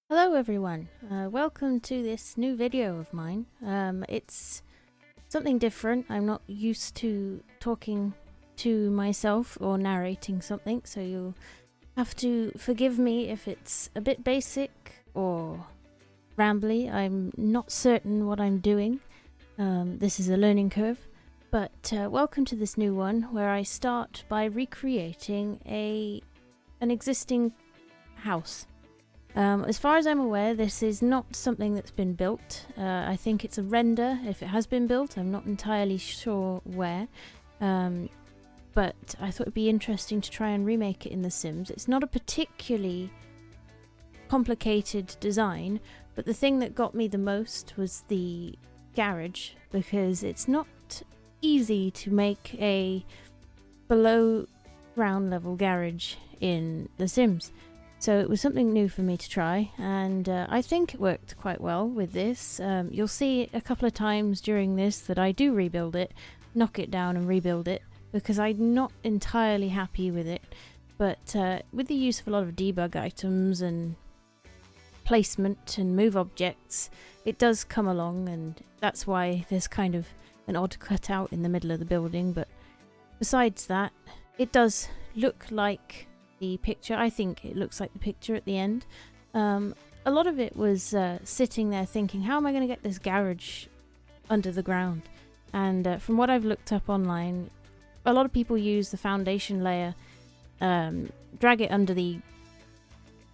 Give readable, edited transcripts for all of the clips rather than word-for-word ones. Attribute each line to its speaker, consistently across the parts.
Speaker 1: Hello everyone, welcome to this new video of mine. It's something different. I'm not used to talking to myself or narrating something, so you'll have to forgive me if it's a bit basic or rambly. I'm not certain what I'm doing. This is a learning curve, but welcome to this new one where I start by recreating an existing house. As far as I'm aware, this is not something that's been built. I think it's a render if it has been built. I'm not entirely sure where. But I thought it'd be interesting to try and remake it in The Sims. It's not a particularly complicated design, but the thing that got me the most was the garage, because it's not easy to make a below ground level garage in The Sims. So it was something new for me to try, and I think it worked quite well with this. You'll see a couple of times during this that I do rebuild it, knock it down and rebuild it, because I'm not entirely happy with it. But with the use of a lot of debug items and placement and move objects, it does come along, and that's why there's kind of an odd cutout in the middle of the building. But besides that, it does look like the picture. I think it looks like the picture at the end. A lot of it was sitting there thinking, how am I going to get this garage under the ground? And from what I've looked up online, a lot of people use the foundation layer, drag it under the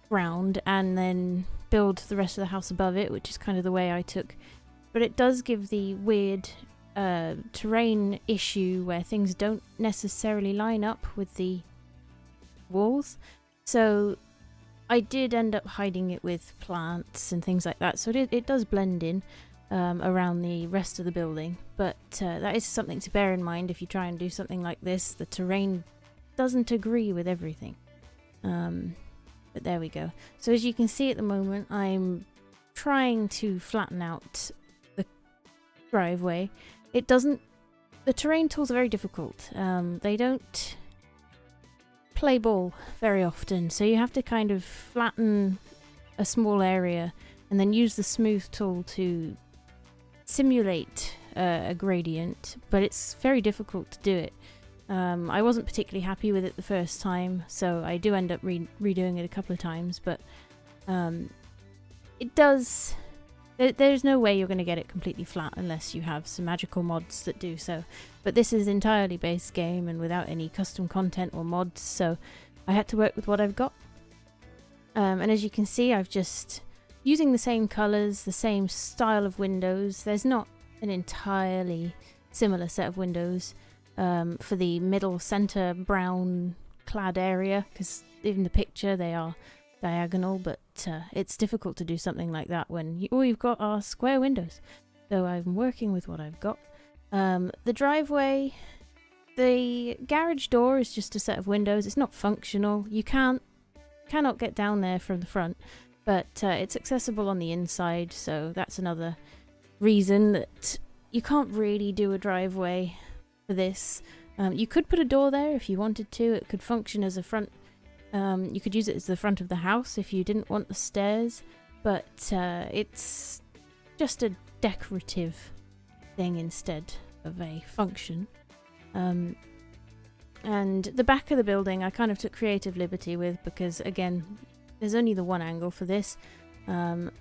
Speaker 1: ground, and then build the rest of the house above it, which is kind of the way I took. But it does give the weird terrain issue where things don't necessarily line up with the walls. So I did end up hiding it with plants and things like that, so it does blend in around the rest of the building. But that is something to bear in mind if you try and do something like this. The terrain doesn't agree with everything. But there we go. So as you can see at the moment, I'm trying to flatten out the driveway. The terrain tools are very difficult. They don't play ball very often, so you have to kind of flatten a small area and then use the smooth tool to simulate a gradient, but it's very difficult to do it. I wasn't particularly happy with it the first time, so I do end up redoing it a couple of times, but it does. There's no way you're going to get it completely flat unless you have some magical mods that do so. But this is entirely base game and without any custom content or mods, so I had to work with what I've got. And as you can see, I've just using the same colours, the same style of windows. There's not an entirely similar set of windows for the middle centre brown clad area, because in the picture they are diagonal, but it's difficult to do something like that when all you've got are square windows. So I'm working with what I've got. The driveway, the garage door is just a set of windows. It's not functional. You cannot get down there from the front, but it's accessible on the inside, so that's another reason that you can't really do a driveway for this. You could put a door there if you wanted to. It could function as a front. You could use it as the front of the house if you didn't want the stairs, but it's just a decorative thing instead of a function. And the back of the building I kind of took creative liberty with, because again, there's only the one angle for this,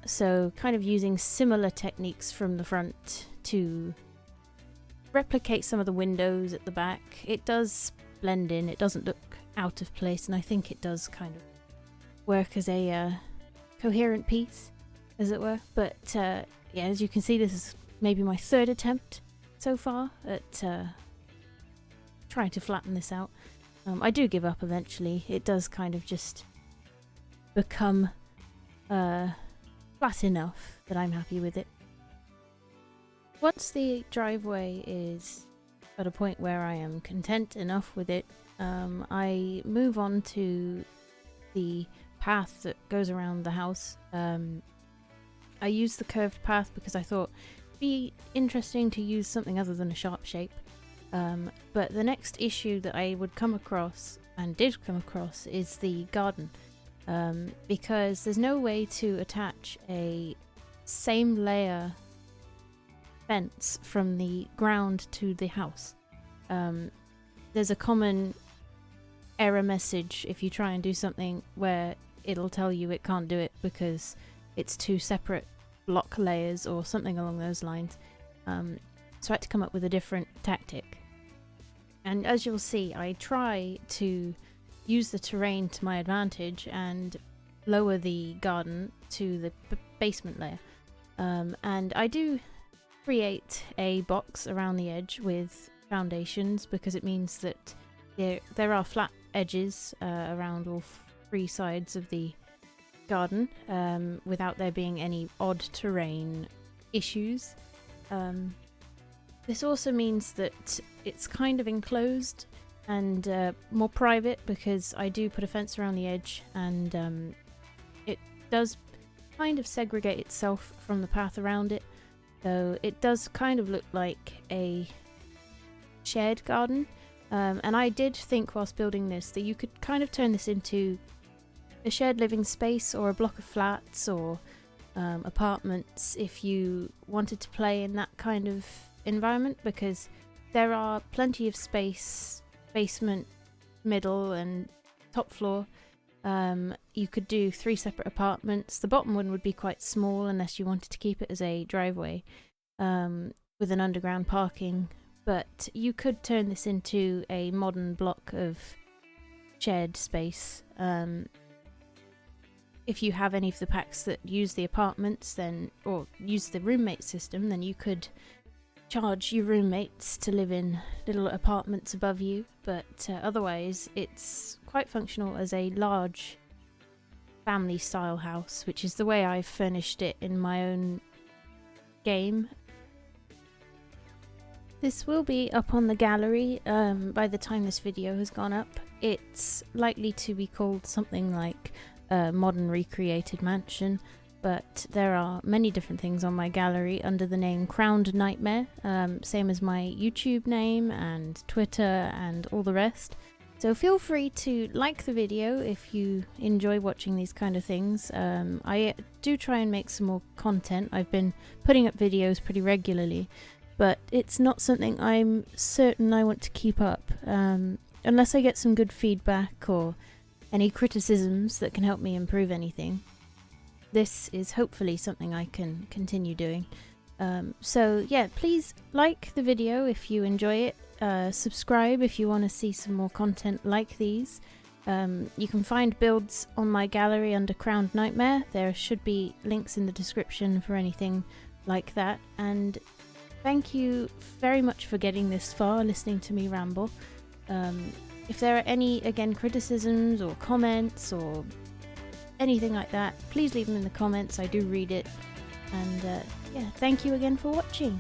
Speaker 1: so kind of using similar techniques from the front to replicate some of the windows at the back. It does blend in, it doesn't look out of place, and I think it does kind of work as a coherent piece, as it were. But yeah, as you can see, this is maybe my third attempt so far at trying to flatten this out. I do give up eventually. It does kind of just become flat enough that I'm happy with it. Once the driveway is at a point where I am content enough with it, I move on to the path that goes around the house. I use the curved path because I thought it'd be interesting to use something other than a sharp shape. But the next issue that I would come across, and did come across, is the garden. because there's no way to attach a same layer fence from the ground to the house. There's a common error message if you try and do something where it'll tell you it can't do it because it's two separate block layers or something along those lines. So I had to come up with a different tactic. And as you'll see, I try to use the terrain to my advantage and lower the garden to the basement layer. And I do create a box around the edge with foundations because it means that there are flat edges around all three sides of the garden without there being any odd terrain issues. This also means that it's kind of enclosed and more private because I do put a fence around the edge, and it does kind of segregate itself from the path around it, so it does kind of look like a shared garden. And I did think whilst building this that you could kind of turn this into a shared living space or a block of flats or apartments if you wanted to play in that kind of environment, because there are plenty of space, basement, middle and top floor. You could do 3 separate apartments. The bottom one would be quite small unless you wanted to keep it as a driveway with an underground parking, but you could turn this into a modern block of shared space. If you have any of the packs that use the apartments, then, or use the roommate system, then you could charge your roommates to live in little apartments above you, but otherwise it's quite functional as a large family style house, which is the way I've furnished it in my own game. This will be up on the gallery by the time this video has gone up. It's likely to be called something like Modern Recreated Mansion, but there are many different things on my gallery under the name Crownednightmare, same as my YouTube name and Twitter and all the rest. So feel free to like the video if you enjoy watching these kind of things. I do try and make some more content. I've been putting up videos pretty regularly, but it's not something I'm certain I want to keep up unless I get some good feedback or any criticisms that can help me improve anything. This is hopefully something I can continue doing. So yeah, please like the video if you enjoy it. Subscribe if you want to see some more content like these. You can find builds on my gallery under Crownednightmare. There should be links in the description for anything like that. And thank you very much for getting this far, listening to me ramble. If there are any, again, criticisms or comments or anything like that, please leave them in the comments. I do read it. And yeah, thank you again for watching.